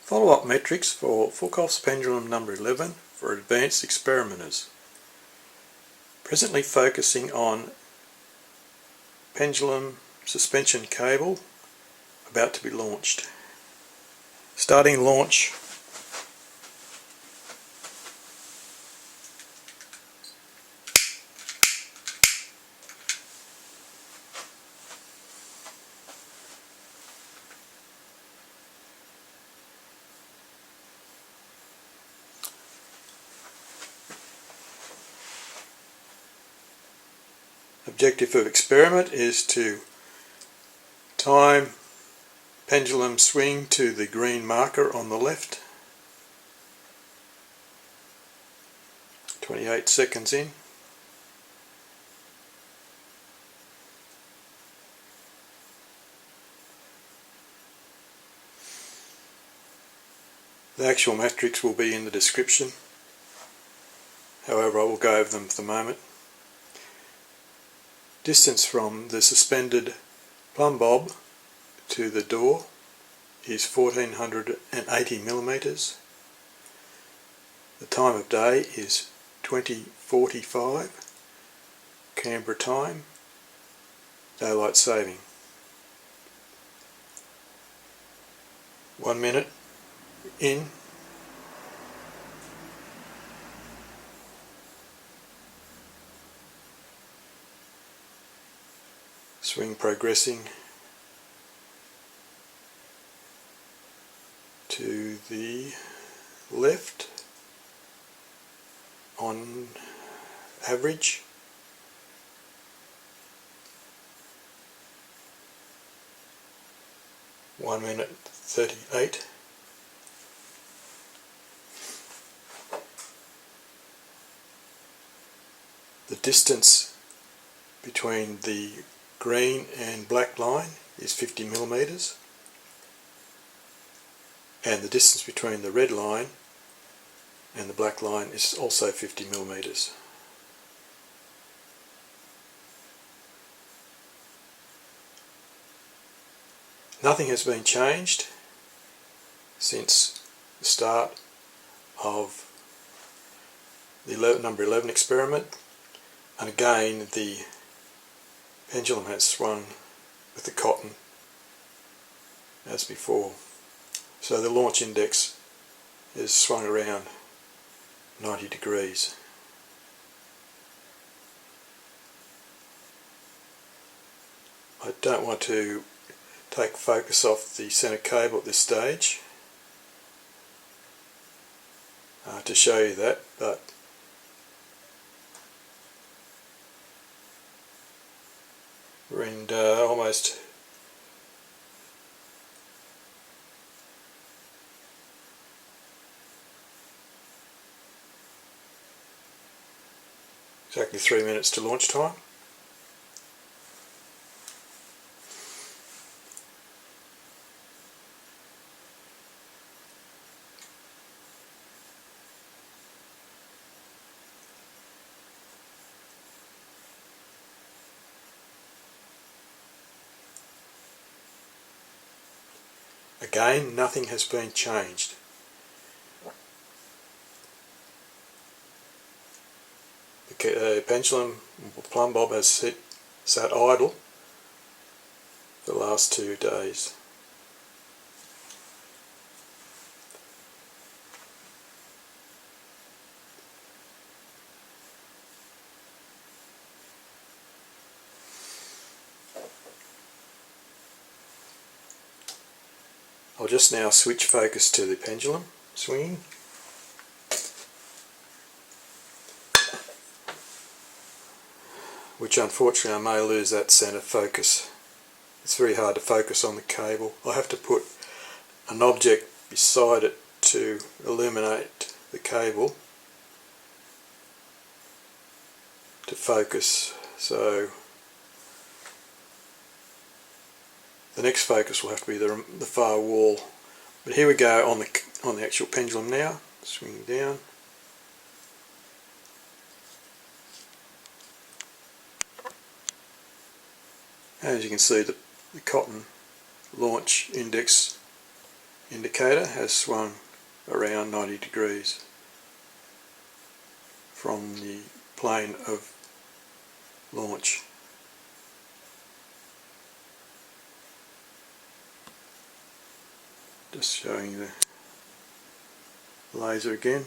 Follow-up metrics for Foucault Pendulum number 11 for advanced experimenters. Presently focusing on pendulum suspension cable about to be launched. Starting launch. Objective of experiment is to time pendulum swing to the green marker on the left. 28 seconds in. The actual metrics will be in the description. However, I will go over them for the moment. Distance from the suspended plumb bob to the door is 1480 millimeters. The time of day is 20:45 Canberra time, daylight saving. 1 minute in. Swing progressing to the left on average. One minute 38. The distance between the green and black line is 50 millimeters, and the distance between the red line and the black line is also 50 millimeters. Nothing has been changed since the start of the number 11 experiment, and again the pendulum has swung with the cotton as before. So the launch index is swung around 90 degrees. I don't want to take focus off the centre cable at this stage to show you that, but we're in almost exactly 3 minutes to launch time. Again, nothing has been changed. The pendulum plumb bob has sat idle for the last 2 days. I'll just now switch focus to the pendulum swinging. Which unfortunately I may lose that centre focus. It's very hard to focus on the cable. I have to put an object beside it to illuminate the cable to focus. So the next focus will have to be the far wall. But here we go on the actual pendulum now, swinging down. As you can see, the cotton launch index indicator has swung around 90 degrees from the plane of launch. Just showing the laser again.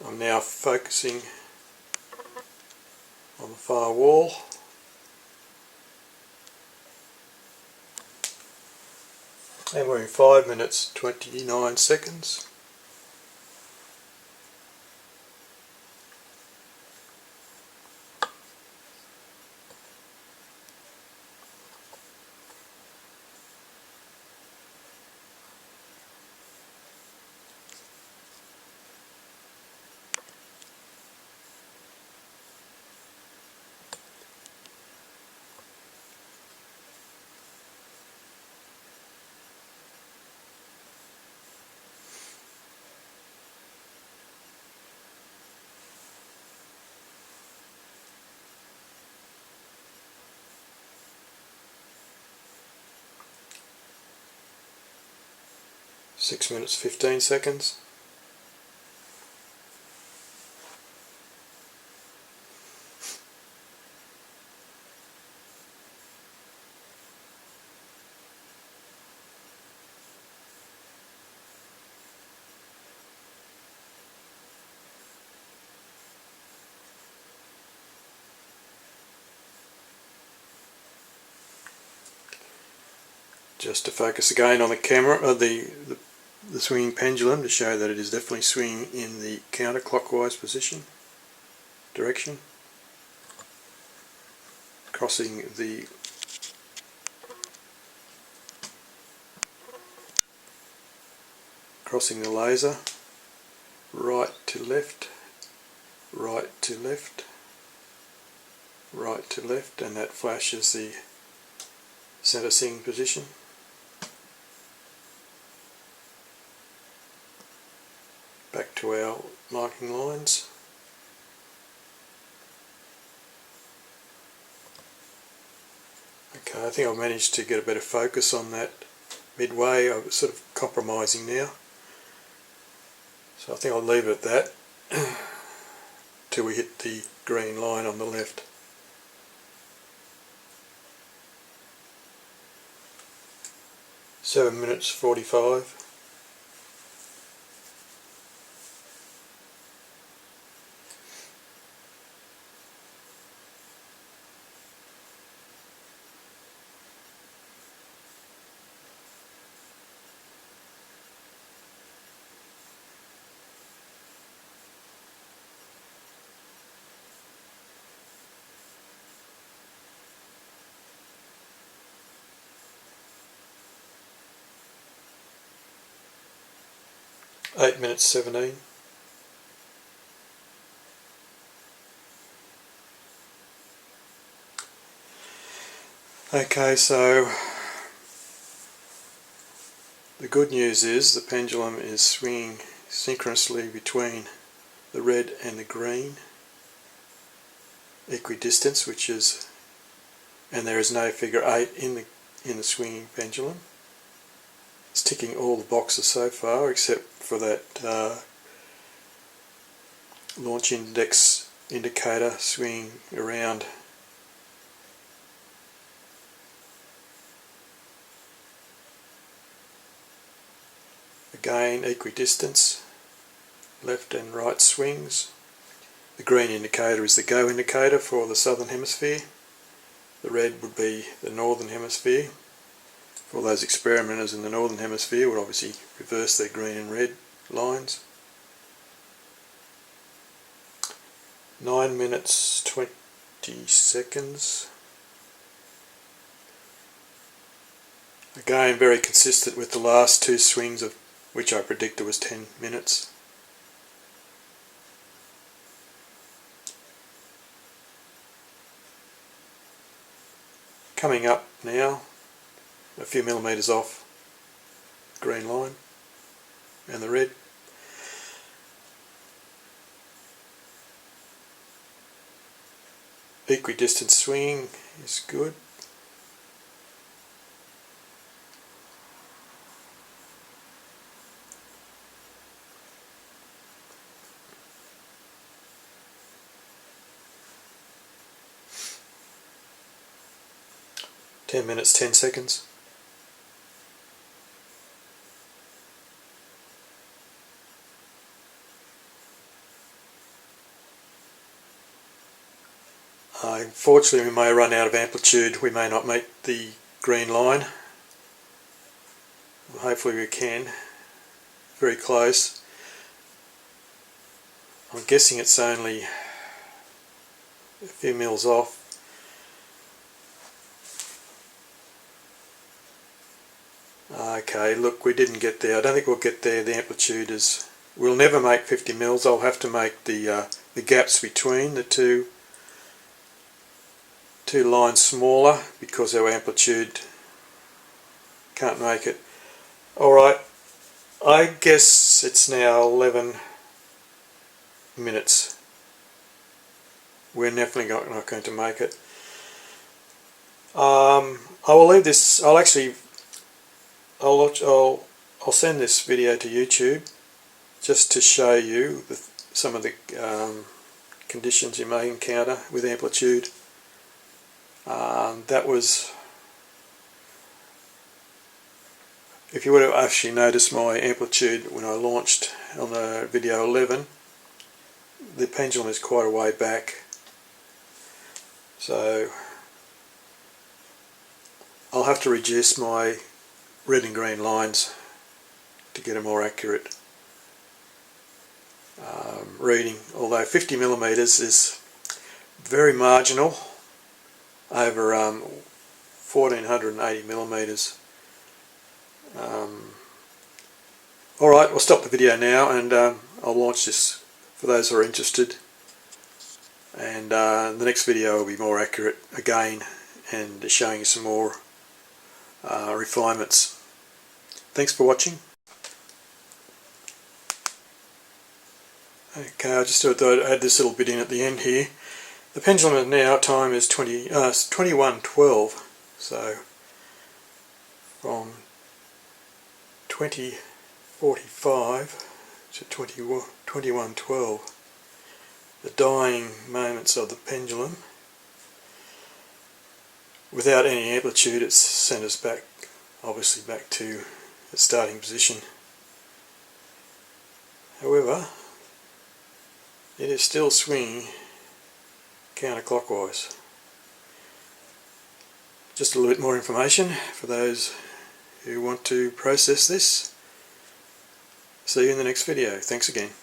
I'm now focusing on the far wall. And we're in 5 minutes 29 seconds. Six minutes 15 seconds. Just to focus again on the camera, the swinging pendulum, to show that it is definitely swinging in the counterclockwise direction, crossing the laser, right to left, right to left, right to left, and that flashes the center swing position. Back to our marking lines. Okay, I think I've managed to get a better focus on that midway. I'm sort of compromising now. So I think I'll leave it at that till we hit the green line on the left. Seven minutes 45. Eight minutes 17. Okay, so the good news is the pendulum is swinging synchronously between the red and the green, equidistance, and there is no figure 8 in the swinging pendulum. It's ticking all the boxes so far, except for that launch index indicator swinging around again, equidistance, left and right swings. The green indicator is the go indicator for the southern hemisphere. The red would be the northern hemisphere. For those experimenters in the northern hemisphere would obviously reverse their green and red lines. 9 minutes 20 seconds. Again, very consistent with the last two swings, of which I predicted was 10 minutes. coming up now, a few millimetres off the green line and the red. Equidistant swinging is good. "10 minutes, 10 seconds. Unfortunately, we may run out of amplitude. We may not make the green line. Hopefully we can. Very close. I'm guessing it's only a few mils off. Okay, look, we didn't get there. I don't think we'll get there. The amplitude is... We'll never make 50 mils. I'll have to make the gaps between the two lines smaller because our amplitude can't make it. Alright, I guess it's now 11 minutes. We're definitely not going to make it. I will leave this. I'll send this video to YouTube just to show you some of the conditions you may encounter with amplitude. That was, if you would have actually noticed my amplitude when I launched on the video 11, the pendulum is quite a way back, so I'll have to reduce my red and green lines to get a more accurate reading, although 50 millimeters is very marginal over 1480 millimeters. Alright, I'll stop the video now and I'll launch this for those who are interested, and the next video will be more accurate again and showing you some more refinements. Thanks for watching. Okay, I just thought I'd add this little bit in at the end here. The pendulum now time is 21:12, so from 20:45 to 21:12, the dying moments of the pendulum. Without any amplitude, it sent us back, obviously back to the starting position. However, it is still swinging counterclockwise. Just a little bit more information for those who want to process this. See you in the next video. Thanks again.